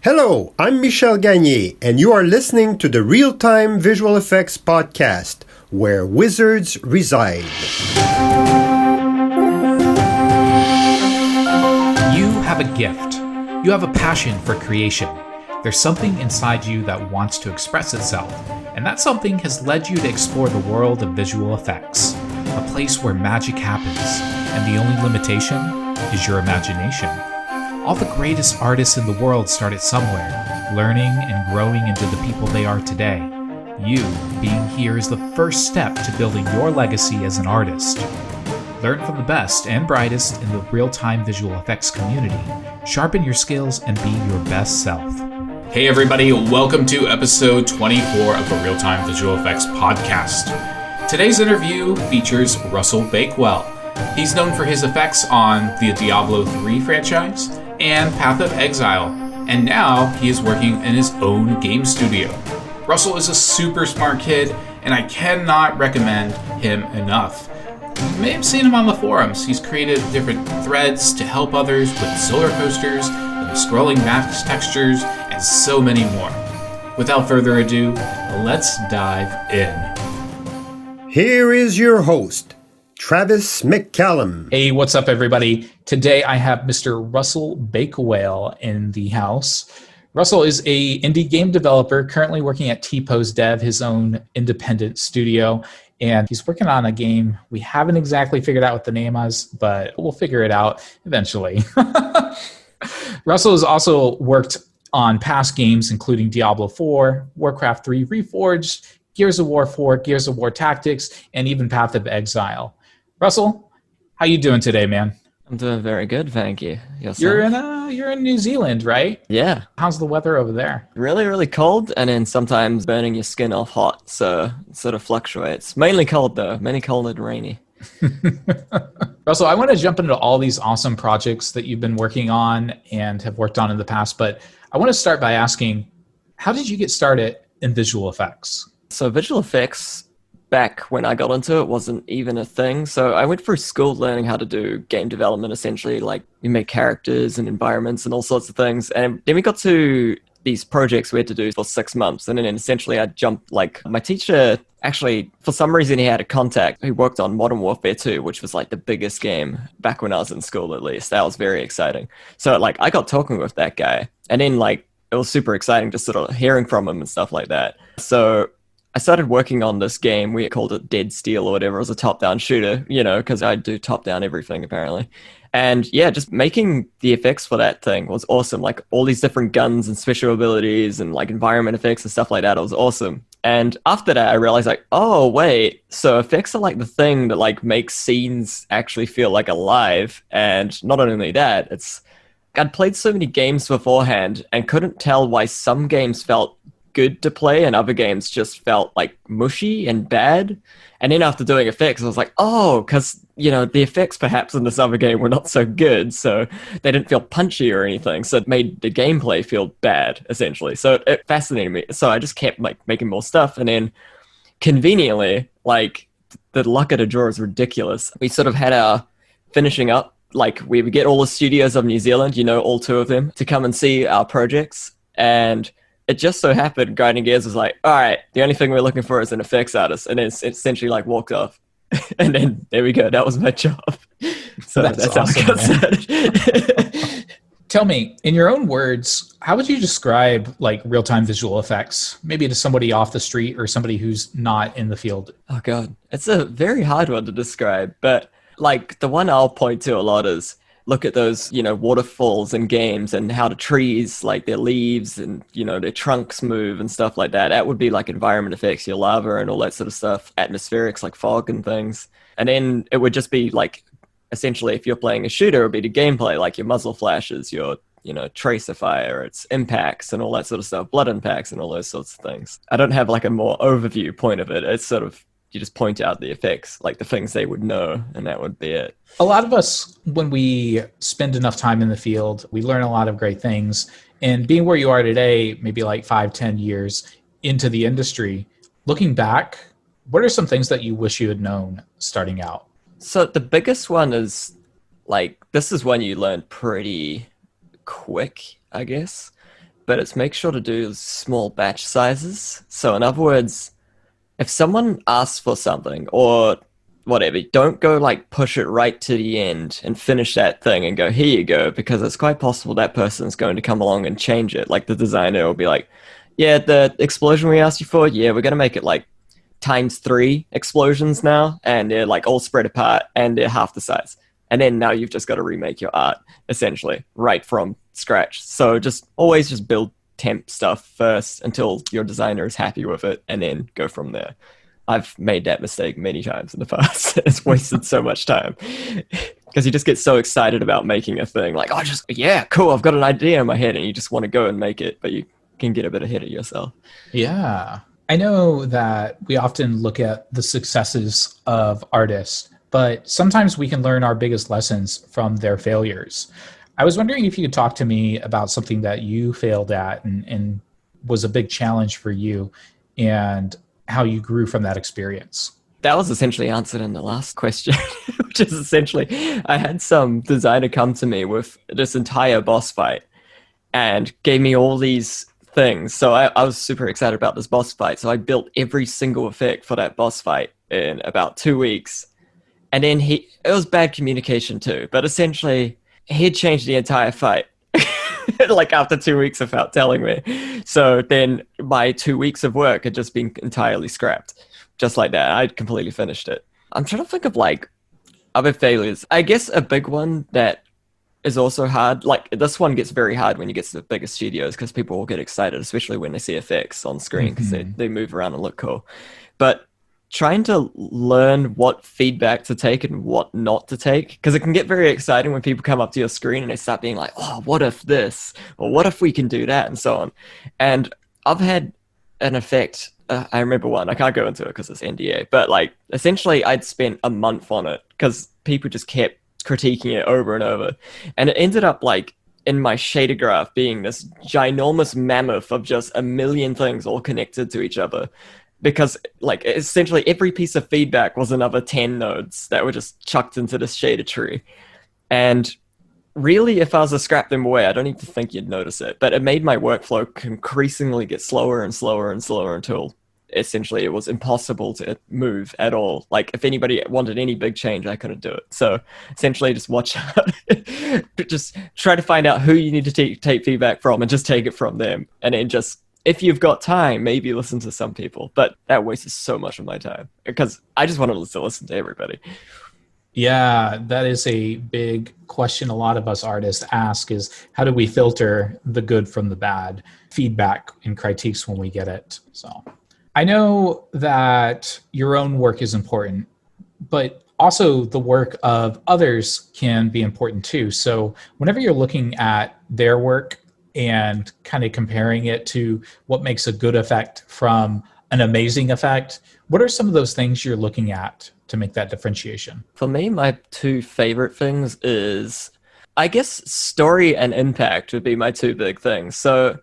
Hello, I'm Michel Gagné, and you are listening to the Real-Time Visual Effects Podcast, where wizards reside. You have a gift. You have a passion for creation. There's something inside you that wants to express itself, and that something has led you to explore the world of visual effects, a place where magic happens, and the only limitation is your imagination. All the greatest artists in the world started somewhere, learning and growing into the people they are today. You being here is the first step to building your legacy as an artist. Learn from the best and brightest in the real-time visual effects community. Sharpen your skills and be your best self. Hey everybody, welcome to episode 24 of the Real-Time Visual Effects Podcast. Today's interview features Russell Bakewell. He's known for his effects on the Diablo 3 franchise and Path of Exile, and now he is working in his own game studio. Russell is a super smart kid, and I cannot recommend him enough. You may have seen him on the forums. He's created different threads to help others with solar coasters, scrolling map textures, and so many more. Without further ado, let's dive in. Here is your host, Travis McCallum. Hey, what's up, everybody? Today I have Mr. Russell Bakewell in the house. Russell is a indie game developer currently working at T-Pose Dev, his own independent studio, and he's working on a game. We haven't exactly figured out what the name is, but we'll figure it out eventually. Russell has also worked on past games, including Diablo 4, Warcraft 3 Reforged, Gears of War 4, Gears of War Tactics, and even Path of Exile. Russell, how you doing today, man? I'm doing very good, thank you. Yourself? You're in New Zealand, right? Yeah. How's the weather over there? Really, really cold, and then sometimes burning your skin off hot, so it sort of fluctuates. Mainly cold, though. Mainly cold and rainy. Russell, I want to jump into all these awesome projects that you've been working on and have worked on in the past, but I want to start by asking, how did you get started in visual effects? So visual effects, back when I got into it, wasn't even a thing. So I went through school learning how to do game development, essentially. Like, you make characters and environments and all sorts of things. And then we got to these projects we had to do for 6 months. And then essentially I jumped, like, my teacher, actually, for some reason he had a contact who worked on Modern Warfare 2, which was like the biggest game back when I was in school, at least. That was very exciting. So, like, I got talking with that guy. And then, like, it was super exciting just sort of hearing from him and stuff like that. So I started working on this game. We called it Dead Steel or whatever. It was a top-down shooter, you know, because I do top-down everything, apparently. And yeah, just making the effects for that thing was awesome. Like, all these different guns and special abilities and, like, environment effects and stuff like that. It was awesome. And after that, I realized, like, oh, wait, so effects are, like, the thing that, like, makes scenes actually feel, like, alive. And not only that, it's... I'd played so many games beforehand and couldn't tell why some games felt good to play and other games just felt like mushy and bad. And then after doing effects, I was like, oh, because, you know, the effects perhaps in this other game were not so good, so they didn't feel punchy or anything, so it made the gameplay feel bad, essentially. So it fascinated me. So I just kept, like, making more stuff, and then conveniently, like, the luck of the draw is ridiculous. We sort of had our finishing up, like, we would get all the studios of New Zealand, you know, all 2 of them, to come and see our projects, and it just so happened Grinding Gears was like, all right, the only thing we're looking for is an effects artist. And it's essentially, like, walked off. And then there we go. That was my job. So that's awesome, how I got started. Tell me, in your own words, how would you describe, like, real-time visual effects? Maybe to somebody off the street or somebody who's not in the field. Oh, God. It's a very hard one to describe. But, like, the one I'll point to a lot is, look at those, you know, waterfalls in games and how the trees, like, their leaves and, you know, their trunks move and stuff like that. That would be, like, environment effects, your lava and all that sort of stuff. Atmospherics, like fog and things. And then it would just be, like, essentially, if you're playing a shooter, it would be the gameplay, like your muzzle flashes, your, you know, tracer fire, its impacts and all that sort of stuff, blood impacts and all those sorts of things. I don't have, like, a more overview point of it. It's sort of, you just point out the effects, like the things they would know, and that would be it. A lot of us, when we spend enough time in the field, we learn a lot of great things. And being where you are today, maybe like 5-10 years into the industry, looking back, what are some things that you wish you had known starting out? So the biggest one is, like, this is one you learn pretty quick, I guess. but it's make sure to do small batch sizes. So in other words, if someone asks for something or whatever, don't go like push it right to the end and finish that thing and go, here you go, because it's quite possible that person's going to come along and change it. Like the designer will be like, yeah, the explosion we asked you for, yeah, we're going to make it like ×3 explosions now, and they're like all spread apart and they're half the size. And then now you've just got to remake your art essentially right from scratch. So just always just build temp stuff first until your designer is happy with it, and then go from there. I've made that mistake many times in the past. It's wasted so much time because you just get so excited about making a thing. Like, oh, yeah, cool, I've got an idea in my head, and you just want to go and make it, but you can get a bit ahead of yourself. Yeah. I know that we often look at the successes of artists, but sometimes we can learn our biggest lessons from their failures. I was wondering if you could talk to me about something that you failed at and was a big challenge for you, and how you grew from that experience. That was essentially answered in the last question, which is essentially, I had some designer come to me with this entire boss fight and gave me all these things. So I was super excited about this boss fight. So I built every single effect for that boss fight in about 2 weeks. And then it was bad communication too, but essentially he'd changed the entire fight. Like after 2 weeks without telling me. So then my 2 weeks of work had just been entirely scrapped. Just like that. I'd completely finished it. I'm trying to think of like other failures. I guess a big one that is also hard. Like this one gets very hard when you get to the bigger studios because people will get excited, especially when they see effects on screen because they move around and look cool. But trying to learn what feedback to take and what not to take, because it can get very exciting when people come up to your screen and they start being like, oh, what if this, or what if we can do that, and so on. And I've had an effect, I remember one, I can't go into it because it's NDA, but like essentially I'd spent a month on it because people just kept critiquing it over and over, and it ended up like in my shader graph being this ginormous mammoth of just a million things all connected to each other. Because like essentially every piece of feedback was another 10 nodes that were just chucked into this shader tree. And really, if I was to scrap them away, I don't even think you'd notice it. But it made my workflow increasingly get slower and slower and slower until essentially it was impossible to move at all. Like if anybody wanted any big change, I couldn't do it. So essentially just watch out. Just try to find out who you need to take feedback from and just take it from them. And then just, if you've got time, maybe listen to some people, but that wastes so much of my time because I just wanted to listen to everybody. Yeah, that is a big question a lot of us artists ask is how do we filter the good from the bad feedback and critiques when we get it? So I know that your own work is important, but also the work of others can be important too. So whenever you're looking at their work and kind of comparing it to what makes a good effect from an amazing effect, what are some of those things you're looking at to make that differentiation? For me, my two favorite things is, I guess, story and impact would be my two big things. So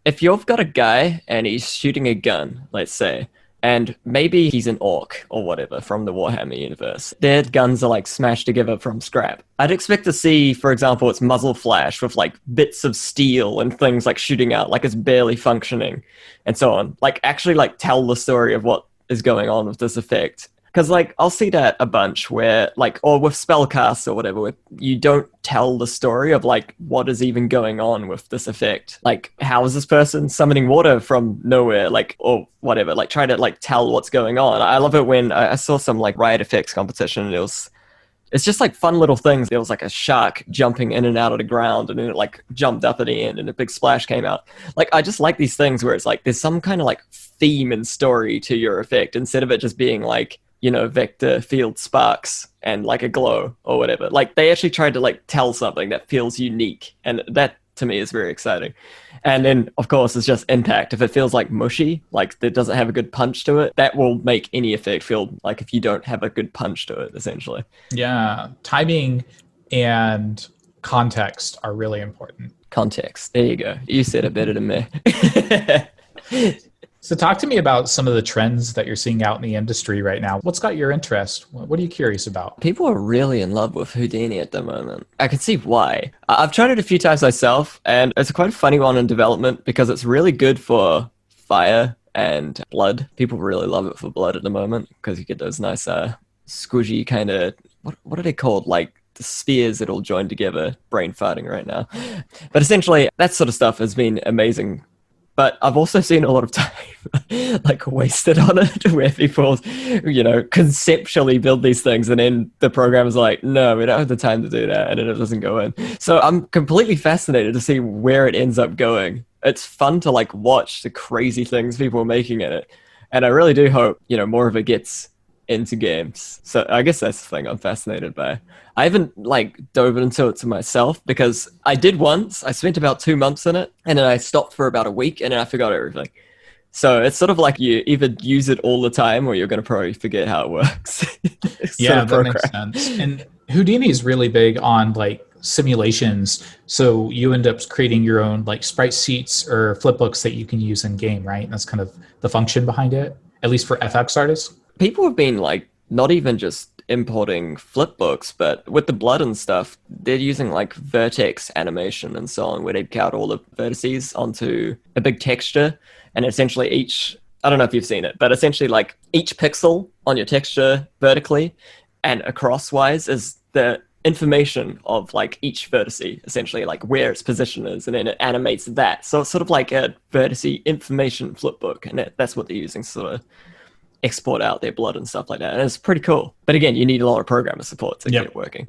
if you've got a guy and he's shooting a gun, let's say, and maybe he's an orc or whatever from the Warhammer universe. Their guns are like smashed together from scrap. I'd expect to see, for example, its muzzle flash with like bits of steel and things like shooting out, like it's barely functioning and so on. Like actually like tell the story of what is going on with this effect. Because like I'll see that a bunch where like, or with spellcasts or whatever, where you don't tell the story of like what is even going on with this effect. Like how is this person summoning water from nowhere, like, or whatever, like try to like tell what's going on. I love it when I saw some like riot effects competition and it's just like fun little things. There was like a shark jumping in and out of the ground and then it like jumped up at the end and a big splash came out. Like I just like these things where it's like there's some kind of like theme and story to your effect instead of it just being like, you know, vector field sparks and like a glow or whatever. Like they actually tried to like tell something that feels unique, and that to me is very exciting. And then of course it's just impact. If it feels like mushy, like it doesn't have a good punch to it, that will make any effect feel like if you don't have a good punch to it, essentially. Yeah, timing and context are really important. Context, there you go, you said it better than me. So talk to me about some of the trends that you're seeing out in the industry right now. What's got your interest? What are you curious about? People are really in love with Houdini at the moment. I can see why. I've tried it a few times myself, and it's quite a funny one in development because it's really good for fire and blood. People really love it for blood at the moment because you get those nice squishy kind of, what are they called? Like the spheres that all join together. Brain farting right now. But essentially, that sort of stuff has been amazing. But I've also seen a lot of time like wasted on it where people, conceptually build these things and then the programmer's like, no, we don't have the time to do that. And then it doesn't go in. So I'm completely fascinated to see where it ends up going. It's fun to like watch the crazy things people are making in it. And I really do hope, more of it gets into games. So I guess that's the thing I'm fascinated by. I haven't like dove into it to myself because I did once. I spent about 2 months in it and then I stopped for about a week and then I forgot everything. So it's sort of like you either use it all the time or you're going to probably forget how it works. Yeah, that makes sense. And Houdini is really big on like simulations. So you end up creating your own like sprite sheets or flipbooks that you can use in game, right? And that's kind of the function behind it, at least for FX artists. People have been like not even just importing flipbooks, but with the blood and stuff, they're using like vertex animation and so on, where they'd count all the vertices onto a big texture. And essentially I don't know if you've seen it, but essentially like each pixel on your texture vertically and across-wise is the information of like each vertice, essentially like where its position is, and then it animates that. So it's sort of like a vertice information flipbook, and that's what they're using to sort of export out their blood and stuff like that. And it's pretty cool. But again, you need a lot of programmer support to get it working.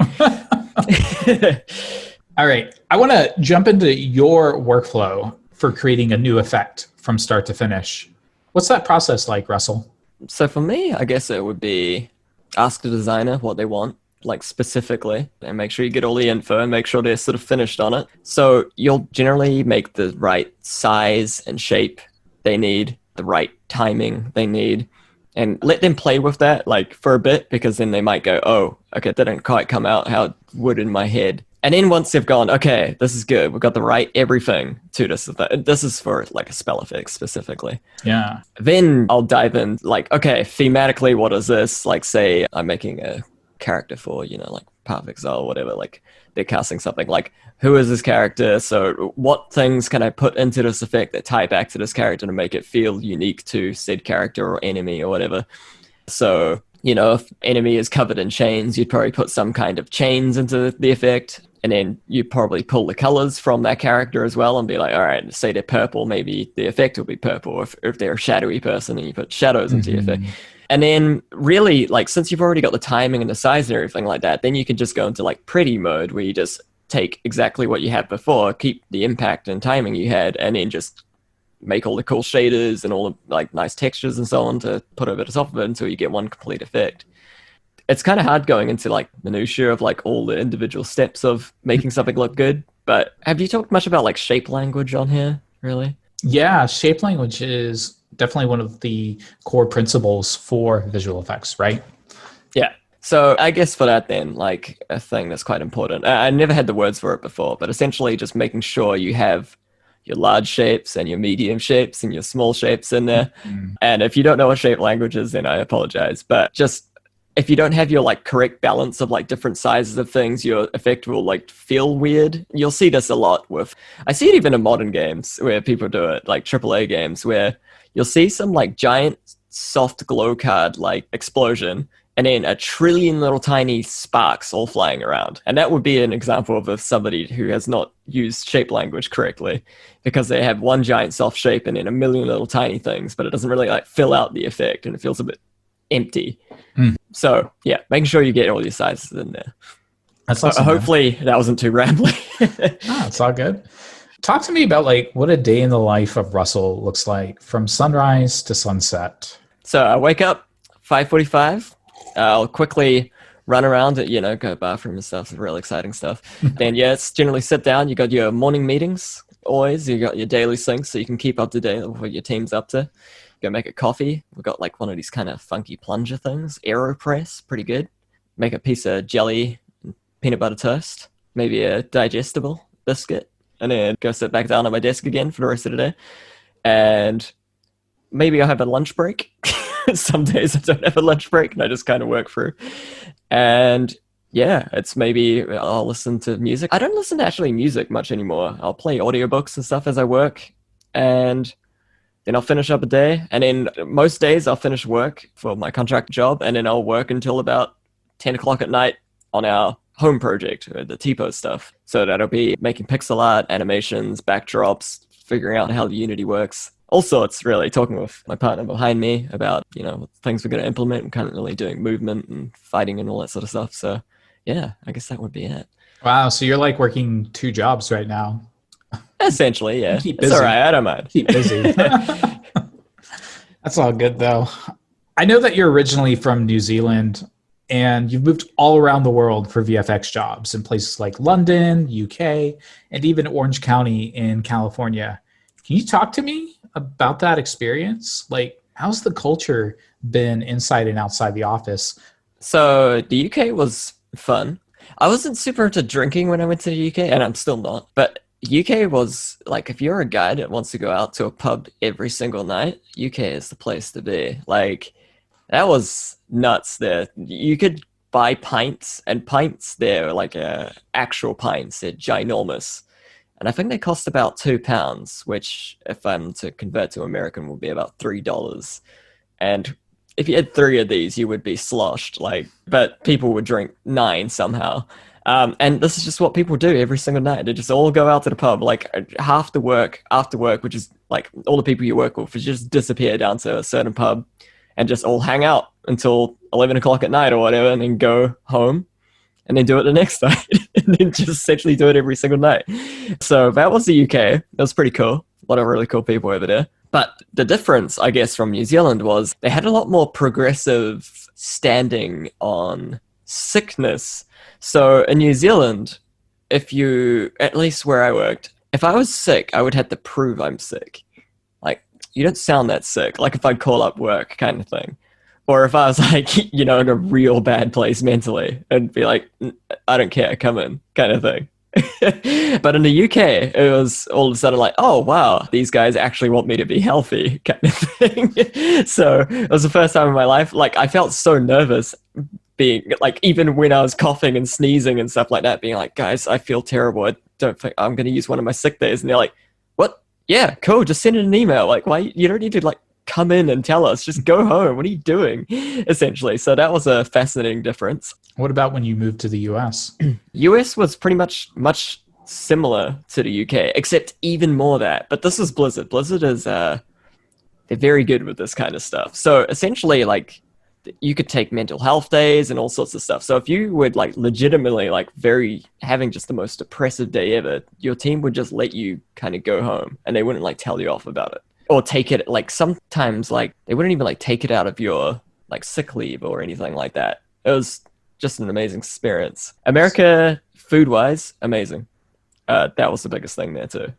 All right. I want to jump into your workflow for creating a new effect from start to finish. What's that process like, Russell? So for me, I guess it would be ask the designer what they want, like specifically, and make sure you get all the info and make sure they're sort of finished on it. So you'll generally make the right size and shape they need, the right timing they need, and let them play with that like for a bit, because then they might go, oh, okay, that didn't quite come out how it would in my head. And then once they've gone, okay, this is good, we've got the right everything to this. This is for like a spell effect specifically. Yeah. Then I'll dive in like, okay, thematically, what is this? Like say I'm making a character for, like Path of Exile or whatever, like they're casting something, like who is this character? So what things can I put into this effect that tie back to this character to make it feel unique to said character or enemy or whatever? So, if enemy is covered in chains, you'd probably put some kind of chains into the effect. And then you probably pull the colors from that character as well and be like, all right, say they're purple, maybe the effect will be purple. If they're a shadowy person, and you put shadows into the effect. And then really, like, since you've already got the timing and the size and everything like that, then you can just go into like pretty mode where you just take exactly what you had before, keep the impact and timing you had, and then just make all the cool shaders and all the like nice textures and so on to put over the top of it until you get one complete effect. It's kind of hard going into like minutiae of like all the individual steps of making something look good. But have you talked much about like shape language on here, really? Yeah, shape language is definitely one of the core principles for visual effects, right? Yeah. So I guess for that then, like a thing that's quite important. I never had the words for it before, but essentially just making sure you have your large shapes and your medium shapes and your small shapes in there. And if you don't know what shape language is, then I apologize. But just if you don't have your like correct balance of like different sizes of things, your effect will like feel weird. You'll see this a lot I see it even in modern games where people do it, like AAA games, where you'll see some like giant soft glow card like explosion and then a trillion little tiny sparks all flying around. And that would be an example of somebody who has not used shape language correctly, because they have one giant soft shape and then a million little tiny things, but it doesn't really like fill out the effect and it feels a bit empty. So yeah, making sure you get all your sizes in there. That's awesome. Hopefully that wasn't too rambling. It's all good. Talk to me about like what a day in the life of Russell looks like from sunrise to sunset. So I wake up 5:45. I'll quickly run around, go to the bathroom and stuff, real exciting stuff. Then it's generally sit down. You got your morning meetings always. You got your daily syncs so you can keep up to date with what your team's up to. Go make a coffee. We've got like one of these kind of funky plunger things. AeroPress, pretty good. Make a piece of jelly, peanut butter toast, maybe a digestible biscuit, and then go sit back down at my desk again for the rest of the day. And maybe I have a lunch break. Some days I don't have a lunch break and I just kind of work through. And yeah, it's maybe I'll listen to music. I don't listen to actually music much anymore. I'll play audiobooks and stuff as I work. And then I'll finish up a day. And then most days I'll finish work for my contract job. And then I'll work until about 10 o'clock at night on our home project, the TPO stuff. So that'll be making pixel art, animations, backdrops, figuring out how the Unity works. All sorts, really, talking with my partner behind me about, things we're going to implement and currently doing movement and fighting and all that sort of stuff. So yeah, I guess that would be it. Wow, so you're like working 2 jobs right now. Essentially, yeah. Keep busy. It's all right, I don't mind. Keep busy. That's all good, though. I know that you're originally from New Zealand, and you've moved all around the world for VFX jobs in places like London, UK, and even Orange County in California. Can you talk to me about that experience? Like, how's the culture been inside and outside the office? So the UK was fun. I wasn't super into drinking when I went to the UK, and I'm still not. But UK was, like, if you're a guy that wants to go out to a pub every single night, UK is the place to be. Like, that was nuts there. You could buy pints, and pints there, like actual pints, they're ginormous. And I think they cost about £2, which, if I'm to convert to American, will be about $3. And if you had 3 of these, you would be sloshed. But people would drink 9 somehow. And this is just what people do every single night. They just all go out to the pub, like after work, which is like all the people you work with, just disappear down to a certain pub and just all hang out until 11 o'clock at night or whatever, and then go home. And then do it the next night, and then just essentially do it every single night. So that was the UK. That was pretty cool. A lot of really cool people over there. But the difference, I guess, from New Zealand was they had a lot more progressive standing on sickness. So in New Zealand, at least where I worked, if I was sick, I would have to prove I'm sick. Like, you don't sound that sick. Like if I'd call up work kind of thing. Or if I was like, in a real bad place mentally, and be like, I don't care, come in, kind of thing. But in the UK, it was all of a sudden like, oh, wow, these guys actually want me to be healthy, kind of thing. So it was the first time in my life, like, I felt so nervous being, like, even when I was coughing and sneezing and stuff like that, being like, guys, I feel terrible. I don't think I'm going to use one of my sick days. And they're like, what? Yeah, cool, just send an email. Like, why? You don't need to, like, come in and tell us, just go home. What are you doing? Essentially. So that was a fascinating difference. What about when you moved to the US? US was pretty much similar to the UK, except even more that. But this is Blizzard. Blizzard is, they're very good with this kind of stuff. So essentially, like, you could take mental health days and all sorts of stuff. So if you would, like, legitimately, like, having just the most depressive day ever, your team would just let you kind of go home, and they wouldn't, like, tell you off about it. Or take it, like, sometimes, like, they wouldn't even, like, take it out of your, like, sick leave or anything like that. It was just an amazing experience. America, food-wise, amazing. That was the biggest thing there, too.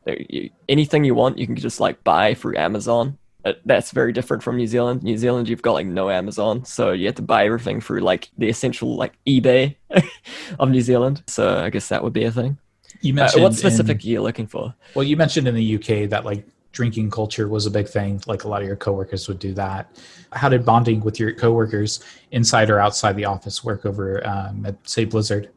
Anything you want, you can just, like, buy through Amazon. That's very different from New Zealand. New Zealand, you've got, like, no Amazon, so you have to buy everything through, like, the essential, like, eBay of New Zealand. So I guess that would be a thing. You mentioned what specific are you looking for? Well, you mentioned in the UK that, like, drinking culture was a big thing. Like, a lot of your coworkers would do that. How did bonding with your coworkers inside or outside the office work over at, say, Blizzard?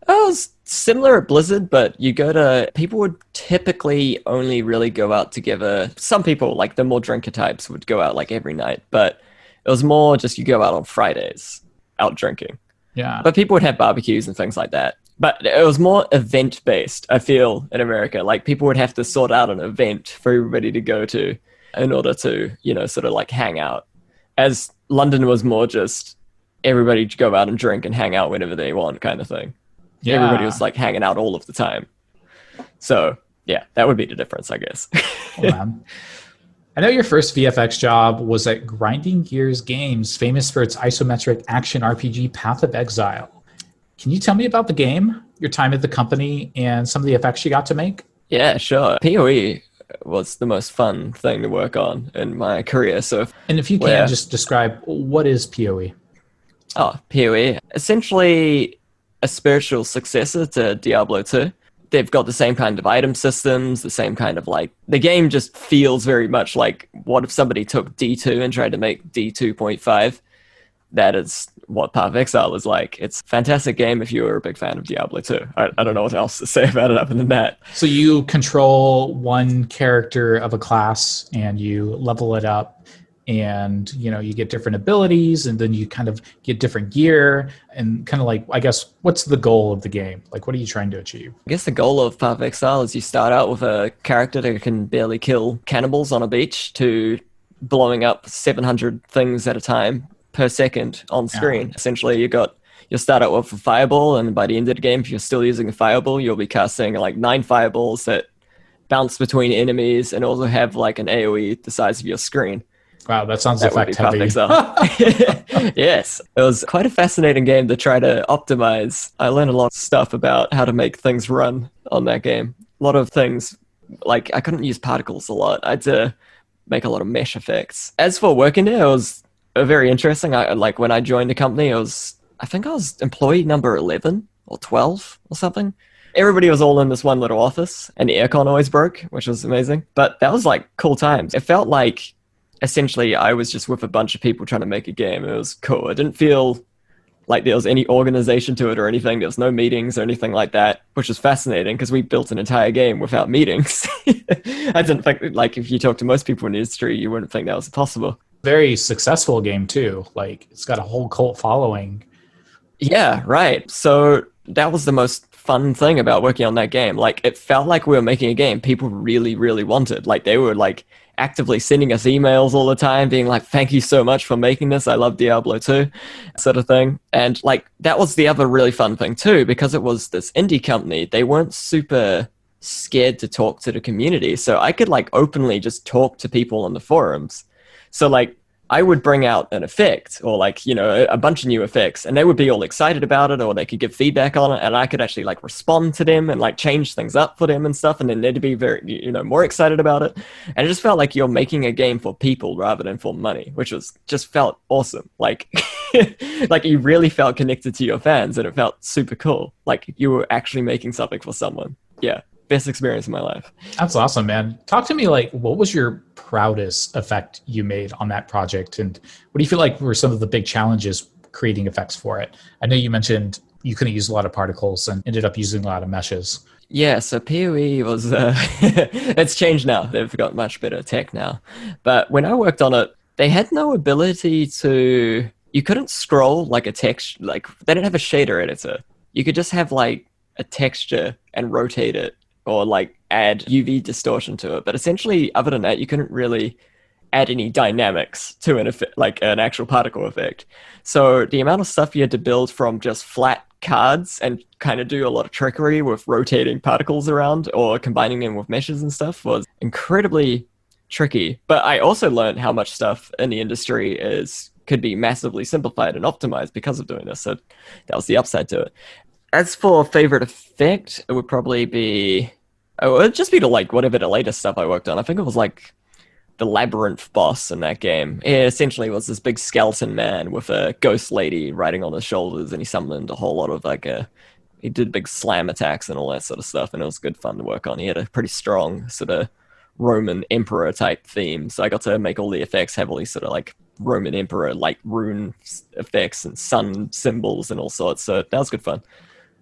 It was similar at Blizzard, but people would typically only really go out together. Some people, like the more drinker types, would go out like every night, but it was more just you go out on Fridays out drinking. Yeah. But people would have barbecues and things like that. But it was more event-based, I feel, in America. Like, people would have to sort out an event for everybody to go to in order to, sort of like hang out. As London was more just everybody to go out and drink and hang out whenever they want kind of thing. Yeah. Everybody was like hanging out all of the time. So, yeah, that would be the difference, I guess. I know your first VFX job was at Grinding Gears Games, famous for its isometric action RPG Path of Exile. Can you tell me about the game, your time at the company, and some of the effects you got to make? Yeah, sure. PoE was the most fun thing to work on in my career. And if you can, just describe, what is PoE? Oh, PoE. Essentially a spiritual successor to Diablo 2. they've got the same kind of item systems, the same kind of like, the game just feels very much like, what if somebody took D2 and tried to make D2.5? That is what Path of Exile is like. It's a fantastic game if you're a big fan of Diablo 2. I don't know what else to say about it other than that. So you control one character of a class and you level it up, and you get different abilities, and then you kind of get different gear, and kind of like, I guess, what's the goal of the game? Like, what are you trying to achieve? I guess the goal of Path of Exile is you start out with a character that can barely kill cannibals on a beach to blowing up 700 things at a time per second on screen. Essentially, you'll start out with a fireball, and by the end of the game, if you're still using a fireball, you'll be casting like 9 fireballs that bounce between enemies and also have like an AoE the size of your screen. Wow, that sounds effect heavy. Yes, it was quite a fascinating game to try to optimize. I learned a lot of stuff about how to make things run on that game. A lot of things, like I couldn't use particles a lot. I had to make a lot of mesh effects. As for working there, it was very interesting. Like when I joined the company, I think I was employee number 11 or 12 or something. Everybody was all in this one little office, and the aircon always broke, which was amazing. But that was like cool times. It felt like essentially I was just with a bunch of people trying to make a game. It was cool. It didn't feel like there was any organization to it or anything. There was no meetings or anything like that, which was fascinating because we built an entire game without meetings. I didn't think, like, if you talk to most people in the industry, you wouldn't think that was possible. Very successful game too. Like, it's got a whole cult following. Yeah, right. So that was the most fun thing about working on that game. Like, it felt like we were making a game people really, really wanted. Like, they were like actively sending us emails all the time being like, thank you so much for making this. I love Diablo 2, sort of thing. And like, that was the other really fun thing too, because it was this indie company. They weren't super scared to talk to the community. So I could like openly just talk to people on the forums. So like, I would bring out an effect or like, a bunch of new effects, and they would be all excited about it, or they could give feedback on it, and I could actually like respond to them and like change things up for them and stuff, and then they'd be very, more excited about it. And it just felt like you're making a game for people rather than for money, which was just felt awesome. Like, like you really felt connected to your fans, and it felt super cool. Like you were actually making something for someone. Yeah. Best experience of my life. That's awesome, man. Talk to me, like, what was your proudest effect you made on that project? And what do you feel like were some of the big challenges creating effects for it? I know you mentioned you couldn't use a lot of particles and ended up using a lot of meshes. Yeah, so PoE was, it's changed now. They've got much better tech now. But when I worked on it, they had no ability to, you couldn't scroll like a text, like they didn't have a shader editor. You could just have like a texture and rotate it, or like add UV distortion to it. But essentially, other than that, you couldn't really add any dynamics to an effect, like an actual particle effect. So the amount of stuff you had to build from just flat cards and kind of do a lot of trickery with rotating particles around or combining them with meshes and stuff was incredibly tricky. But I also learned how much stuff in the industry could be massively simplified and optimized because of doing this. So that was the upside to it. As for favorite effect, it would probably be, it would just be whatever the latest stuff I worked on. I think it was like the labyrinth boss in that game. It essentially was this big skeleton man with a ghost lady riding on his shoulders, and he summoned a whole lot of he did big slam attacks and all that sort of stuff, and it was good fun to work on. He had a pretty strong sort of Roman emperor type theme, so I got to make all the effects have all these sort of like Roman emperor like rune effects and sun symbols and all sorts, so that was good fun.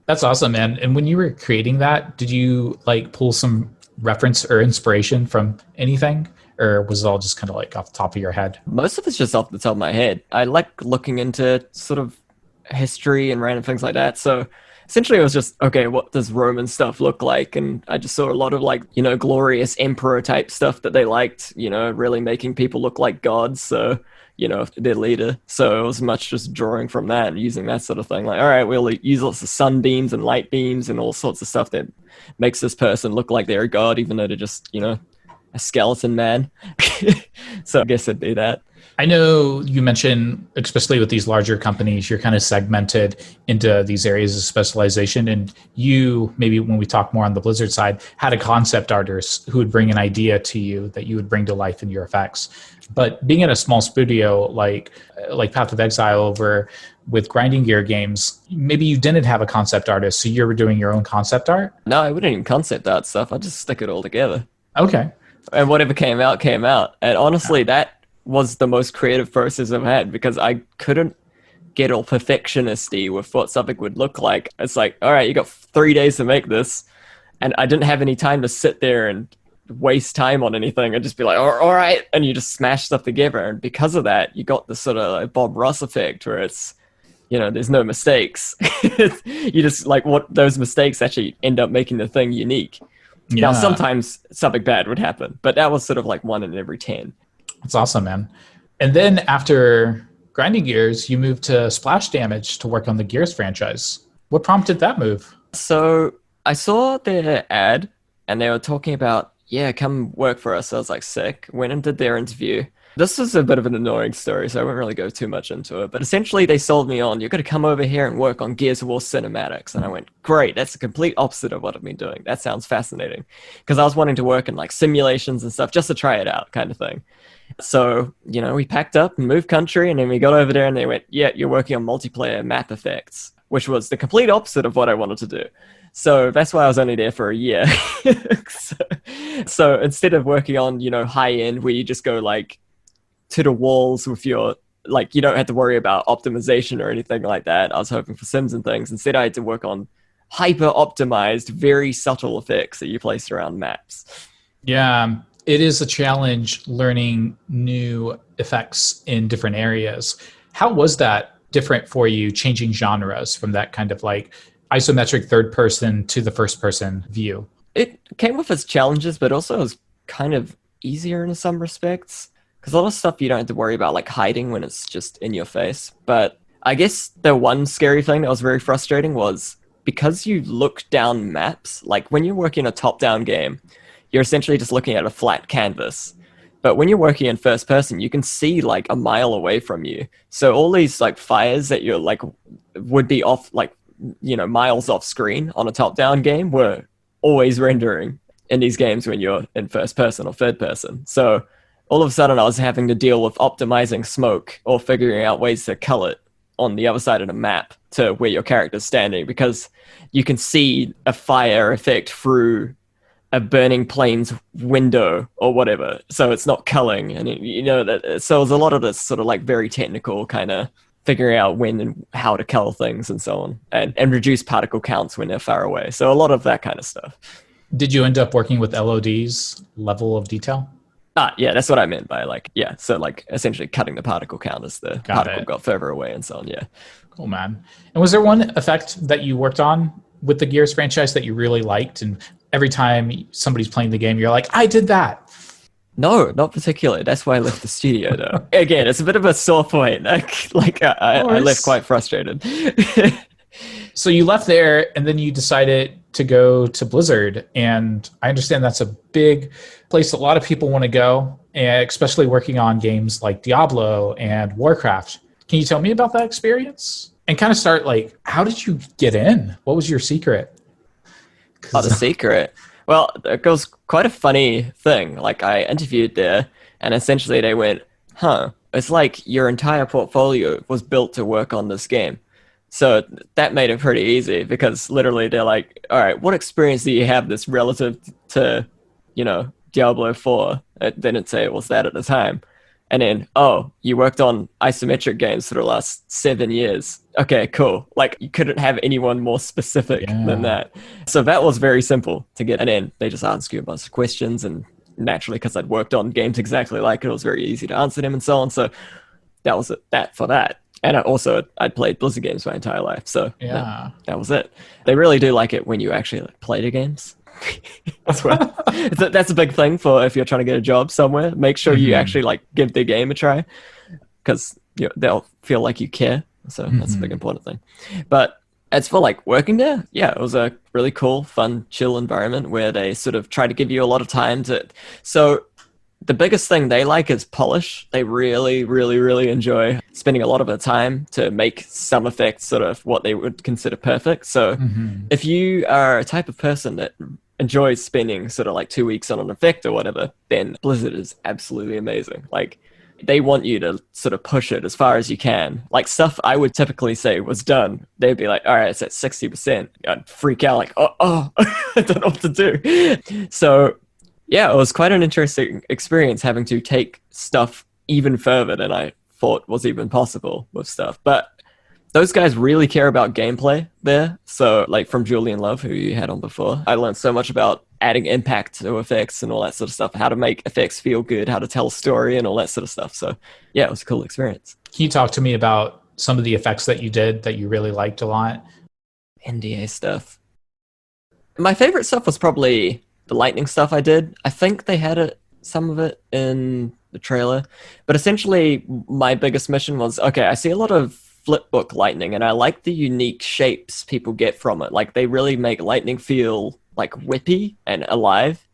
That's awesome, man. And when you were creating that, did you like pull some reference or inspiration from anything? Or was it all just kind of like off the top of your head? Most of it's just off the top of my head. I like looking into sort of history and random things like that. So essentially it was just, okay, what does Roman stuff look like? And I just saw a lot of like, glorious emperor type stuff that they liked, really making people look like gods. So, their leader. So it was much just drawing from that and using that sort of thing. Like, all right, we'll use lots of sunbeams and light beams and all sorts of stuff that makes this person look like they're a god, even though they're just, a skeleton man. So I guess it'd be that. I know you mentioned, especially with these larger companies, you're kind of segmented into these areas of specialization. And you, maybe when we talk more on the Blizzard side, had a concept artist who would bring an idea to you that you would bring to life in your effects. But being in a small studio like Path of Exile over with Grinding Gear games, maybe you didn't have a concept artist, so you were doing your own concept art? No, I wouldn't even concept art stuff. I just stick it all together. Okay. And whatever came out, came out. And honestly, that was the most creative process I've had because I couldn't get all perfectionisty with what something would look like. It's like, all right, you got 3 days to make this. And I didn't have any time to sit there and waste time on anything. I'd just be like, all right. And you just smash stuff together. And because of that, you got this sort of like Bob Ross effect where it's, there's no mistakes. You just like what those mistakes actually end up making the thing unique. Yeah. Now, sometimes something bad would happen, but that was sort of like 1 in every 10. That's awesome, man. And then after Grinding Gears, you moved to Splash Damage to work on the Gears franchise. What prompted that move? So I saw their ad and they were talking about, come work for us. I was like, sick. Went and did their interview. This is a bit of an annoying story, so I won't really go too much into it. But essentially, they sold me on, you're going to come over here and work on Gears of War cinematics. And I went, great, that's the complete opposite of what I've been doing. That sounds fascinating. Because I was wanting to work in like simulations and stuff just to try it out kind of thing. So, we packed up and moved country, and then we got over there and they went, you're working on multiplayer map effects, which was the complete opposite of what I wanted to do. So that's why I was only there for a year. so instead of working on, high end where you just go like to the walls with your, like, you don't have to worry about optimization or anything like that. I was hoping for Sims and things. Instead, I had to work on hyper optimized, very subtle effects that you place around maps. Yeah, it is a challenge learning new effects in different areas. How was that different for you, changing genres from that kind of like isometric third person to the first person view? It came with its challenges, but also it was kind of easier in some respects. Because a lot of stuff you don't have to worry about, like hiding when it's just in your face. But I guess the one scary thing that was very frustrating was because you look down maps, like when you're working a top-down game, you're essentially just looking at a flat canvas. But when you're working in first person, you can see like a mile away from you. So all these like fires that you're like would be off, like, miles off screen on a top-down game were always rendering in these games when you're in first person or third person. So all of a sudden I was having to deal with optimizing smoke or figuring out ways to color it on the other side of the map to where your character's standing, because you can see a fire effect through a burning plane's window or whatever. So it's not culling. And so there's a lot of this sort of like very technical kind of figuring out when and how to color things and so on, and reduce particle counts when they're far away. So a lot of that kind of stuff. Did you end up working with LOD's level of detail? Yeah, that's what I meant by so essentially cutting the particle count as the particle got further away and so on, yeah. Cool, man. And was there one effect that you worked on with the Gears franchise that you really liked, and every time somebody's playing the game, you're like, I did that? No, not particularly. That's why I left the studio, though. Again, it's a bit of a sore point. I left quite frustrated. So you left there, and then you decided to go to Blizzard. And I understand that's a big place a lot of people want to go, especially working on games like Diablo and Warcraft. Can you tell me about that experience? And kind of start like, how did you get in? What was your secret? The secret? Well, it was quite a funny thing. Like, I interviewed there, and essentially they went, it's like your entire portfolio was built to work on this game. So that made it pretty easy, because literally they're like, all right, what experience do you have that's relative to, Diablo 4? They didn't say it was that at the time. And then, you worked on isometric games for the last 7 years. Okay, cool. Like, you couldn't have anyone more specific than that. So that was very simple to get. And then they just asked you a bunch of questions, and naturally, because I'd worked on games exactly like it, it was very easy to answer them and so on. So that was that for that. And I'd played Blizzard games my entire life. So that was it. They really do like it when you actually play the games. That's a big thing for if you're trying to get a job somewhere. Make sure you actually give the game a try, because they'll feel like you care. So that's a big important thing. But as for working there, it was a really cool, fun, chill environment where they sort of try to give you a lot of time to. So the biggest thing they like is polish. They really, really, really enjoy spending a lot of their time to make some effects sort of what they would consider perfect. So if you are a type of person that enjoys spending sort of like 2 weeks on an effect or whatever, then Blizzard is absolutely amazing. Like, they want you to sort of push it as far as you can. Like, stuff I would typically say was done, they'd be like, all right, it's at 60%. I'd freak out like, oh, I don't know what to do. So yeah, it was quite an interesting experience having to take stuff even further than I thought was even possible with stuff. But those guys really care about gameplay there. So like from Julian Love, who you had on before, I learned so much about adding impact to effects and all that sort of stuff, how to make effects feel good, how to tell a story and all that sort of stuff. So yeah, it was a cool experience. Can you talk to me about some of the effects that you did that you really liked a lot? NDA stuff. My favorite stuff was probably the lightning stuff I did. I think they had some of it in the trailer. But essentially, my biggest mission was, okay, I see a lot of flipbook lightning, and I like the unique shapes people get from it. Like, they really make lightning feel like whippy and alive.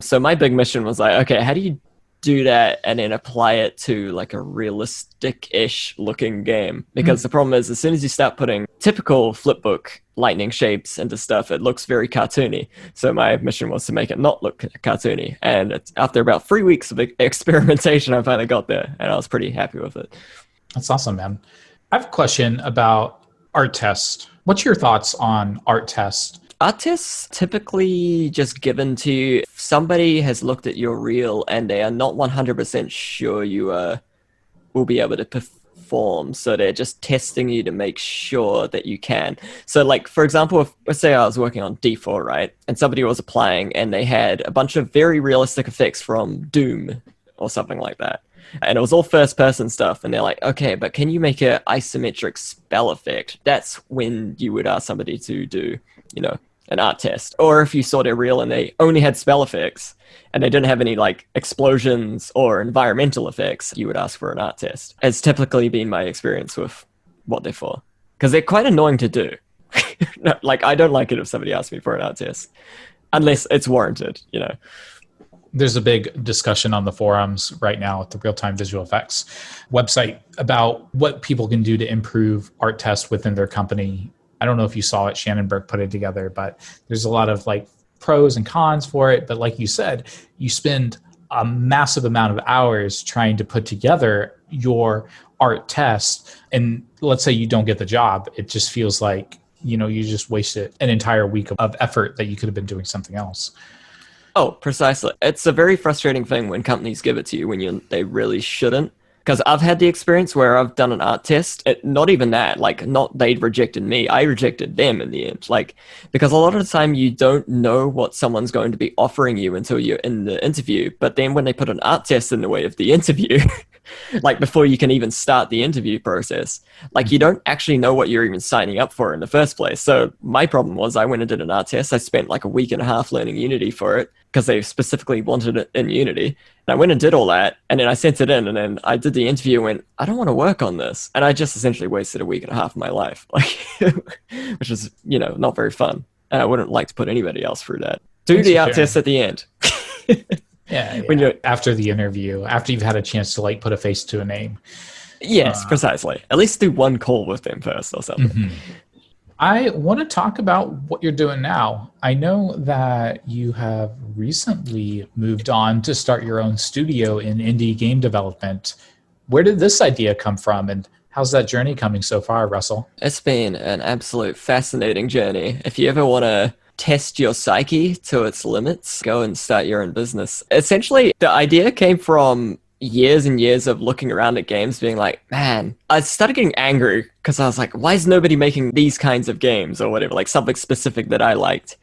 So my big mission was like, okay, how do you do that and then apply it to like a realistic-ish looking game? Because the problem is, as soon as you start putting typical flipbook lightning shapes into stuff, it looks very cartoony. So my mission was to make it not look cartoony. And after about 3 weeks of experimentation, I finally got there, and I was pretty happy with it. That's awesome, man. I have a question about art test. What's your thoughts on art test? Art tests typically just given to you if somebody has looked at your reel and they are not 100% sure you will be able to perform. So they're just testing you to make sure that you can. So like, for example, if, let's say I was working on D4, right? And somebody was applying and they had a bunch of very realistic effects from Doom or something like that. And it was all first person stuff. And they're like, okay, but can you make an isometric spell effect? That's when you would ask somebody to do, you know, an art test. Or if you saw their reel and they only had spell effects and they didn't have any like explosions or environmental effects, you would ask for an art test. It's typically been my experience with what they're for. Because they're quite annoying to do. Like, I don't like it if somebody asks me for an art test. Unless it's warranted, you know. There's a big discussion on the forums right now at the Real-Time Visual Effects website about what people can do to improve art tests within their company. I don't know if you saw it, Shannon Burke put it together, but there's a lot of like pros and cons for it. But like you said, you spend a massive amount of hours trying to put together your art test. And let's say you don't get the job. It just feels like, you know, you just wasted an entire week of effort that you could have been doing something else. Oh, precisely. It's a very frustrating thing when companies give it to you when they really shouldn't. Because I've had the experience where I've done an art test. Not even that, like, not they'd rejected me. I rejected them in the end. Like, because a lot of the time you don't know what someone's going to be offering you until you're in the interview. But then when they put an art test in the way of the interview, like before you can even start the interview process, like you don't actually know what you're even signing up for in the first place. So my problem was I went and did an art test. I spent like a week and a half learning Unity for it because they specifically wanted it in Unity. And I went and did all that, and then I sent it in, and then I did the interview and went, I don't want to work on this. And I just essentially wasted a week and a half of my life, like, which is, you know, not very fun. And I wouldn't like to put anybody else through that. Do the art test at the end. Yeah. When you're after the interview, after you've had a chance to like put a face to a name. Yes, precisely. At least do one call with them first or something. Mm-hmm. I want to talk about what you're doing now. I know that you have recently moved on to start your own studio in indie game development. Where did this idea come from, and how's that journey coming so far, Russell? It's been an absolute fascinating journey. If you ever want to test your psyche to its limits, go and start your own business. Essentially, the idea came from years and years of looking around at games being like, man, I started getting angry because I was like, why is nobody making these kinds of games or whatever, like something specific that I liked.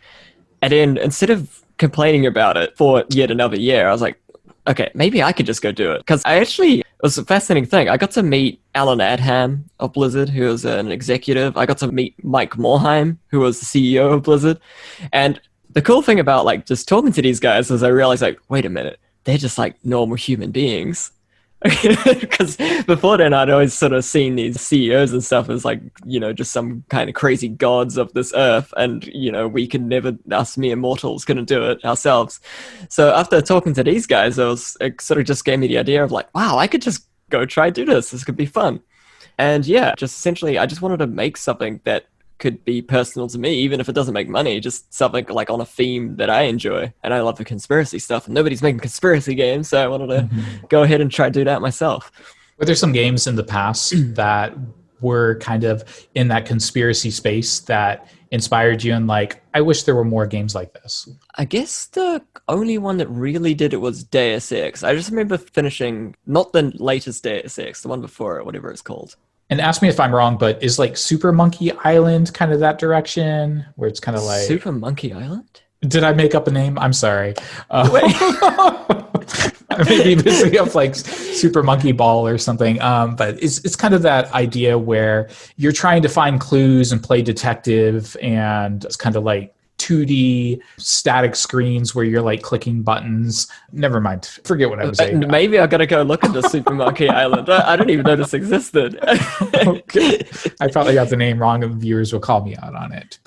And then instead of complaining about it for yet another year, I was like, okay, maybe I could just go do it. Because it was a fascinating thing. I got to meet Alan Adham of Blizzard, who was an executive. I got to meet Mike Morhaime, who was the CEO of Blizzard. And the cool thing about like just talking to these guys is I realized like, wait a minute, they're just like normal human beings. Because before then, I'd always sort of seen these CEOs and stuff as like, just some kind of crazy gods of this earth. And, we could never, us mere mortals couldn't do it ourselves. So after talking to these guys, it sort of just gave me the idea of like, wow, I could just go try do this. This could be fun. And yeah, just essentially, I just wanted to make something that could be personal to me, even if it doesn't make money, just something like on a theme that I enjoy. And I love the conspiracy stuff, and nobody's making conspiracy games, so I wanted to go ahead and try to do that myself. Were there some games in the past that were kind of in that conspiracy space that inspired you and like, I wish there were more games like this? I guess the only one that really did it was Deus Ex. I just remember finishing, not the latest Deus Ex, the one before it, whatever it's called. And ask me if I'm wrong, but is like Super Monkey Island kind of that direction where it's kind of like Super Monkey Island? Did I make up a name? I'm sorry. I may be missing up like Super Monkey Ball or something. But it's kind of that idea where you're trying to find clues and play detective, and it's kind of like 2D static screens where you're like clicking buttons. Never mind. Forget what I was saying. Maybe I gotta go look at the Super Monkey Island. I didn't even know this existed. Okay. I probably got the name wrong, and viewers will call me out on it,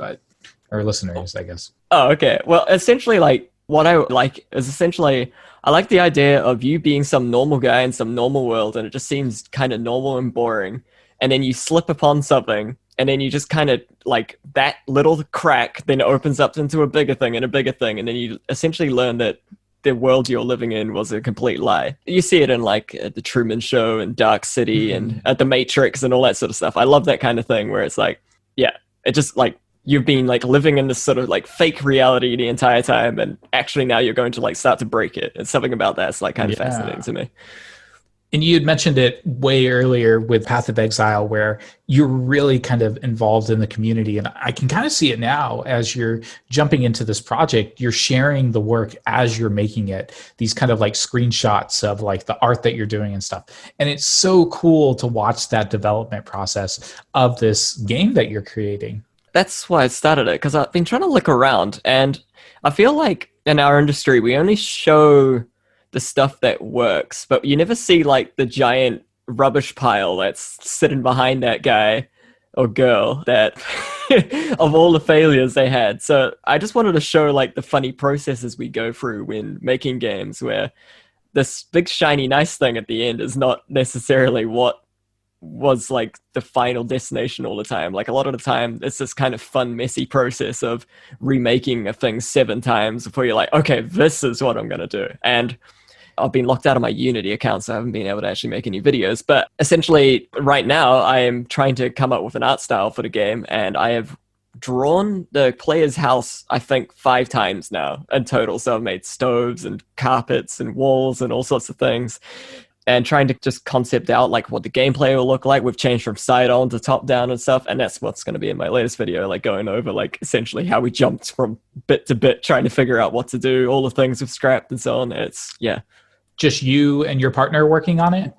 or listeners, I guess. Oh, okay. Well, essentially, like, what I like is essentially, I like the idea of you being some normal guy in some normal world, and it just seems kind of normal and boring. And then you slip upon something, and then you just kind of, like, that little crack then opens up into a bigger thing and a bigger thing. And then you essentially learn that the world you're living in was a complete lie. You see it in, like, The Truman Show and Dark City and The Matrix and all that sort of stuff. I love that kind of thing where it's like, yeah, it just, like, you've been like living in this sort of like fake reality the entire time, and actually now you're going to like start to break it. And something about that's like kind of fascinating to me. And you had mentioned it way earlier with Path of Exile, where you're really kind of involved in the community. And I can kind of see it now as you're jumping into this project. You're sharing the work as you're making it, these kind of like screenshots of like the art that you're doing and stuff. And it's so cool to watch that development process of this game that you're creating. That's why I started it, because I've been trying to look around, and I feel like in our industry, we only show the stuff that works, but you never see like the giant rubbish pile that's sitting behind that guy or girl that of all the failures they had. So I just wanted to show like the funny processes we go through when making games, where this big shiny nice thing at the end is not necessarily what was like the final destination all the time. Like a lot of the time it's this kind of fun messy process of remaking a thing 7 times before you're like, okay, this is what I'm gonna do. And I've been locked out of my Unity account, so I haven't been able to actually make any videos. But essentially right now I am trying to come up with an art style for the game, and I have drawn the player's house I think 5 times now in total. So I've made stoves and carpets and walls and all sorts of things, and trying to just concept out like what the gameplay will look like. We've changed from side on to top down and stuff. And that's what's going to be in my latest video, like going over like essentially how we jumped from bit to bit, trying to figure out what to do, all the things we've scrapped and so on. It's, yeah. Just you and your partner working on it?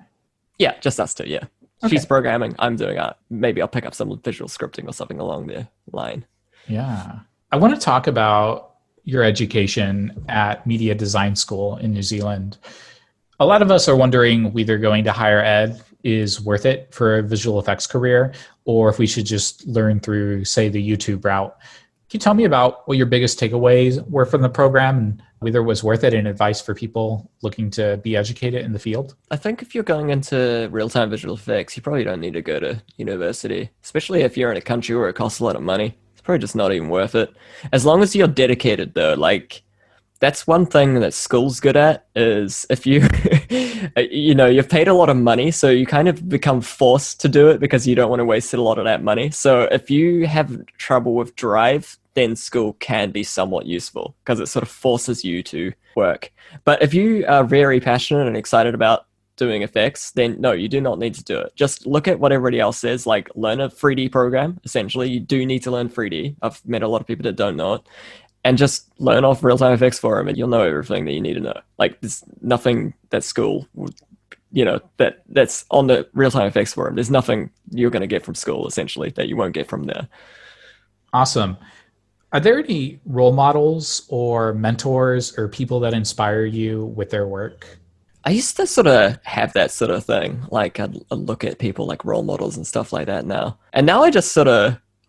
Yeah, just us two, yeah. Okay. She's programming, I'm doing art. Maybe I'll pick up some visual scripting or something along the line. Yeah. I want to talk about your education at Media Design School in New Zealand. A lot of us are wondering whether going to higher ed is worth it for a visual effects career, or if we should just learn through, say, the YouTube route. Can you tell me about what your biggest takeaways were from the program, and whether it was worth it, and advice for people looking to be educated in the field? I think if you're going into real-time visual effects, you probably don't need to go to university, especially if you're in a country where it costs a lot of money. It's probably just not even worth it. As long as you're dedicated, though, like, that's one thing that school's good at, is if you, you've paid a lot of money, so you kind of become forced to do it because you don't want to waste a lot of that money. So if you have trouble with drive, then school can be somewhat useful because it sort of forces you to work. But if you are very passionate and excited about doing effects, then no, you do not need to do it. Just look at what everybody else says, like learn a 3D program. Essentially, you do need to learn 3D. I've met a lot of people that don't know it. And just learn off Real-Time Effects Forum, and you'll know everything that you need to know. Like, there's nothing that school would, that's on the Real-Time Effects Forum. There's nothing you're going to get from school, essentially, that you won't get from there. Awesome. Are there any role models or mentors or people that inspire you with their work? I used to sort of have that sort of thing. Like I'd look at people like role models and stuff like that now. And now I just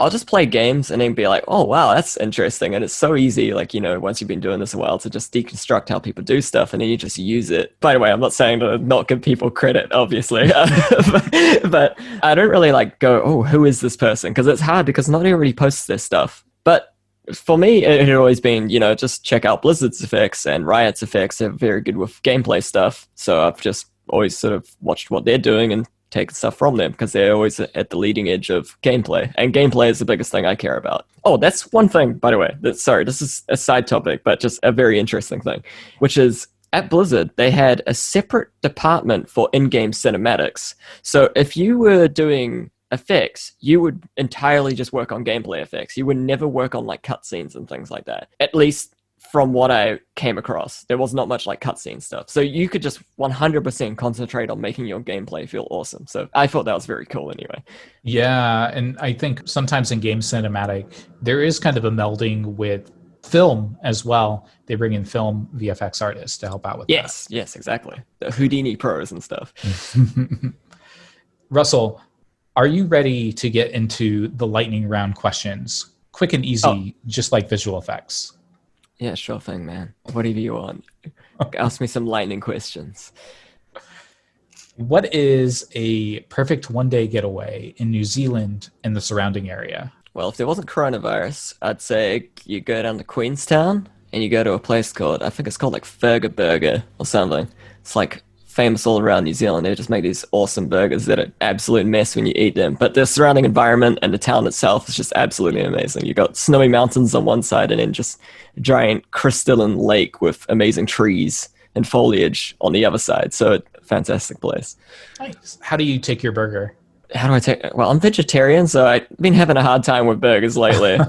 I'll just play games and then be like, oh, wow, that's interesting. And it's so easy, like, once you've been doing this a while, to just deconstruct how people do stuff and then you just use it. By the way, I'm not saying to not give people credit, obviously. but I don't really like go, oh, who is this person? Because it's hard because not everybody posts this stuff. But for me, it had always been, just check out Blizzard's effects and Riot's effects. They're very good with gameplay stuff. So I've just always sort of watched what they're doing and taken stuff from them because they're always at the leading edge of gameplay. And gameplay is the biggest thing I care about. Oh, that's one thing, by the way. Sorry, this is a side topic, but just a very interesting thing, which is at Blizzard, they had a separate department for in-game cinematics. So if you were doing effects, you would entirely just work on gameplay effects. You would never work on like cutscenes and things like that. At least from what I came across, there was not much like cutscene stuff. So you could just 100% concentrate on making your gameplay feel awesome. So I thought that was very cool anyway. Yeah, and I think sometimes in game cinematic, there is kind of a melding with film as well. They bring in film VFX artists to help out with that. Yes, exactly. The Houdini pros and stuff. Russell, are you ready to get into the lightning round questions? Quick and easy, just like visual effects. Yeah, sure thing, man. Whatever you want. Ask me some lightning questions. What is a perfect one-day getaway in New Zealand and the surrounding area? Well, if there wasn't coronavirus, I'd say you go down to Queenstown and you go to a place called, I think it's called like Ferga Burger or something. It's like famous all around New Zealand. They just make these awesome burgers that are an absolute mess when you eat them. But the surrounding environment and the town itself is just absolutely amazing. You got snowy mountains on one side and then just a giant crystalline lake with amazing trees and foliage on the other side. So fantastic place. Nice. How do you take your burger? How do I take it? Well, I'm vegetarian, so I've been having a hard time with burgers lately.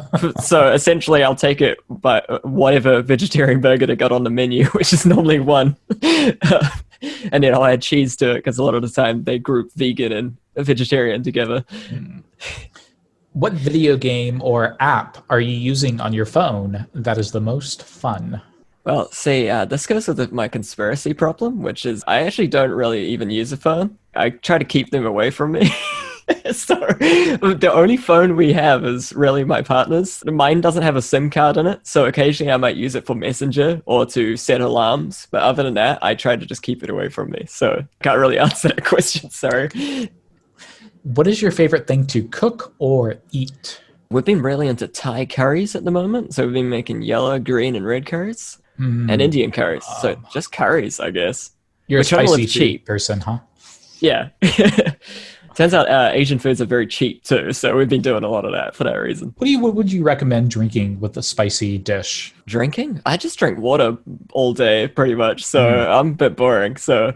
So essentially, I'll take it by whatever vegetarian burger they got on the menu, which is normally one. And then I'll add cheese to it because a lot of the time they group vegan and vegetarian together. What video game or app are you using on your phone that is the most fun? Well, see, this goes with my conspiracy problem, which is I actually don't really even use a phone. I try to keep them away from me. So the only phone we have is really my partner's. Mine doesn't have a SIM card in it, so occasionally I might use it for Messenger or to set alarms. But other than that, I try to just keep it away from me. So can't really answer that question, sorry. What is your favorite thing to cook or eat? We've been really into Thai curries at the moment. So we've been making yellow, green, and red curries. And Indian curries. So just curries, I guess. You're a spicy cheap person, huh? Yeah. Turns out Asian foods are very cheap too, so we've been doing a lot of that for that reason. What would you recommend drinking with a spicy dish? Drinking? I just drink water all day, pretty much, so I'm a bit boring. So,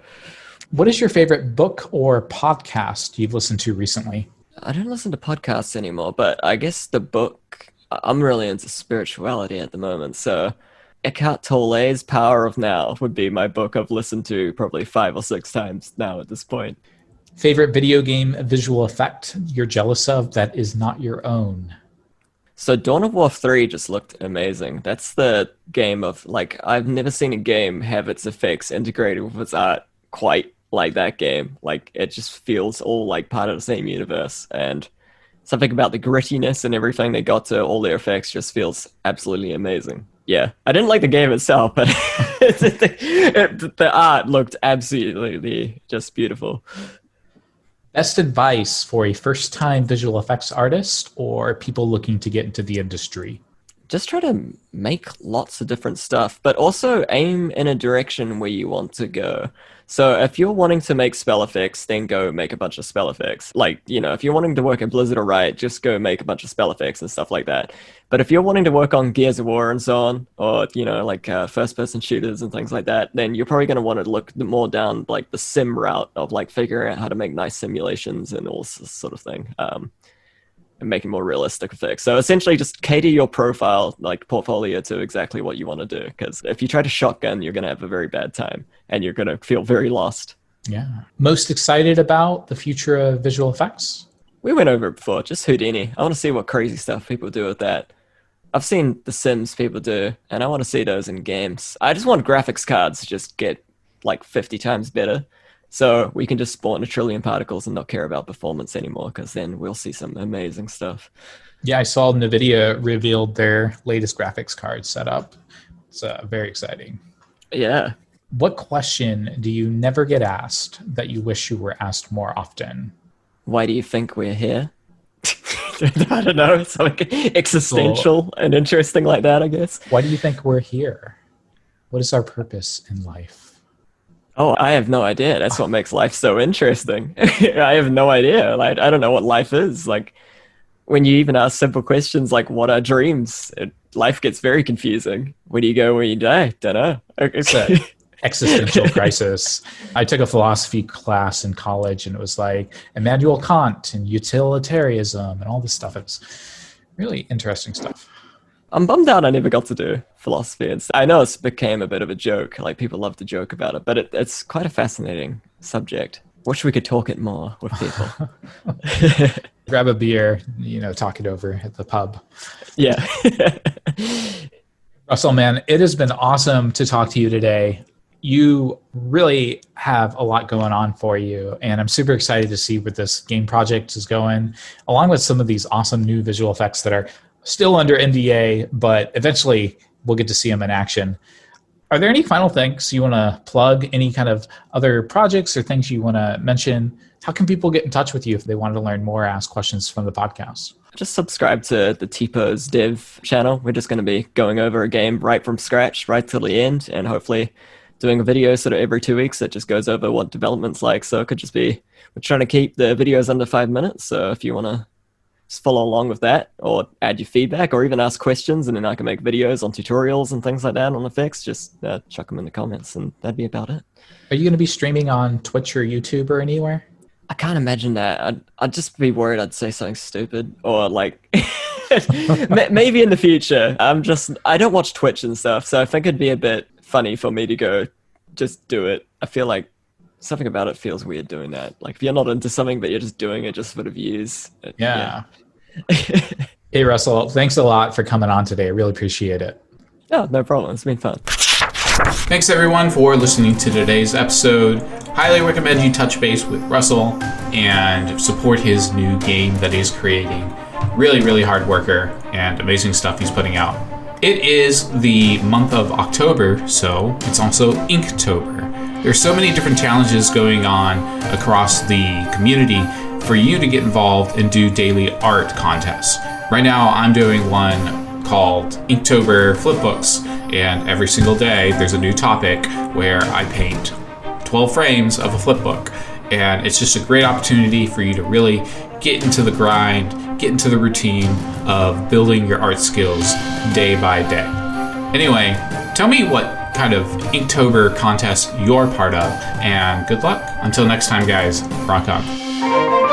what is your favorite book or podcast you've listened to recently? I don't listen to podcasts anymore, but I guess the book, I'm really into spirituality at the moment, so Eckhart Tolle's Power of Now would be my book I've listened to probably 5 or 6 times now at this point. Favorite video game visual effect you're jealous of that is not your own? So Dawn of War 3 just looked amazing. That's the game of, like, I've never seen a game have its effects integrated with its art quite like that game. Like, it just feels all like part of the same universe. And something about the grittiness and everything they got to all their effects just feels absolutely amazing. Yeah, I didn't like the game itself, but the art looked absolutely just beautiful. Best advice for a first-time visual effects artist or people looking to get into the industry? Just try to make lots of different stuff, but also aim in a direction where you want to go. So if you're wanting to make spell effects, then go make a bunch of spell effects. Like, if you're wanting to work at Blizzard or Riot, just go make a bunch of spell effects and stuff like that. But if you're wanting to work on Gears of War and so on, or, like first-person shooters and things like that, then you're probably going to want to look more down like the sim route of like figuring out how to make nice simulations and all this sort of thing. And making more realistic effects. So essentially just cater your profile, like portfolio, to exactly what you want to do. Because if you try to shotgun, you're going to have a very bad time and you're going to feel very lost. Yeah. Most excited about the future of visual effects? We went over it before, just Houdini. I want to see what crazy stuff people do with that. I've seen The Sims people do, and I want to see those in games. I just want graphics cards to just get like 50 times better. So we can just spawn 1 trillion particles and not care about performance anymore, because then we'll see some amazing stuff. Yeah, I saw NVIDIA revealed their latest graphics card setup. It's very exciting. Yeah. What question do you never get asked that you wish you were asked more often? Why do you think we're here? I don't know. Something existential and interesting like that, I guess. Why do you think we're here? What is our purpose in life? Oh, I have no idea. That's what makes life so interesting. I have no idea. Like, I don't know what life is. Like, when you even ask simple questions like, what are dreams? Life gets very confusing. Where do you go when you die? Don't know. It's an existential crisis. I took a philosophy class in college, and it was like Immanuel Kant and utilitarianism and all this stuff. It was really interesting stuff. I'm bummed out I never got to do philosophy. I know it's became a bit of a joke. Like, people love to joke about it, but it's quite a fascinating subject. Wish we could talk it more with people. Grab a beer, talk it over at the pub. Yeah. Russell, man, it has been awesome to talk to you today. You really have a lot going on for you, and I'm super excited to see where this game project is going, along with some of these awesome new visual effects that are still under NDA, but eventually we'll get to see them in action. Are there any final things you want to plug? Any kind of other projects or things you want to mention? How can people get in touch with you if they wanted to learn more, ask questions from the podcast? Just subscribe to the T-Pose Dev channel. We're just going to be going over a game right from scratch, right till the end, and hopefully doing a video sort of every 2 weeks that just goes over what development's like. So it could just be, we're trying to keep the videos under 5 minutes. So if you want to just follow along with that, or add your feedback, or even ask questions, and then I can make videos on tutorials and things like that on effects, just chuck them in the comments, and that'd be about it. Are you going to be streaming on Twitch or YouTube or anywhere? I can't imagine that. I'd just be worried I'd say something stupid, or like maybe in the future. I don't watch Twitch and stuff, so I think it'd be a bit funny for me to go just do it. I feel like something about it feels weird doing that. Like, if you're not into something but you're just doing it just for the views. Yeah. Hey, Russell, thanks a lot for coming on today. I really appreciate it. Oh, no problem. It's been fun. Thanks everyone for listening to today's episode. Highly recommend you touch base with Russell and support his new game that he's creating. Really, really hard worker and amazing stuff he's putting out. It is the month of October, so it's also Inktober. There's so many different challenges going on across the community for you to get involved and do daily art contests. Right now, I'm doing one called Inktober Flipbooks, and every single day there's a new topic where I paint 12 frames of a flipbook, and it's just a great opportunity for you to really get into the grind, get into the routine of building your art skills day by day. Anyway, tell me what kind of Inktober contest you're part of, and good luck. Until next time, guys, rock on.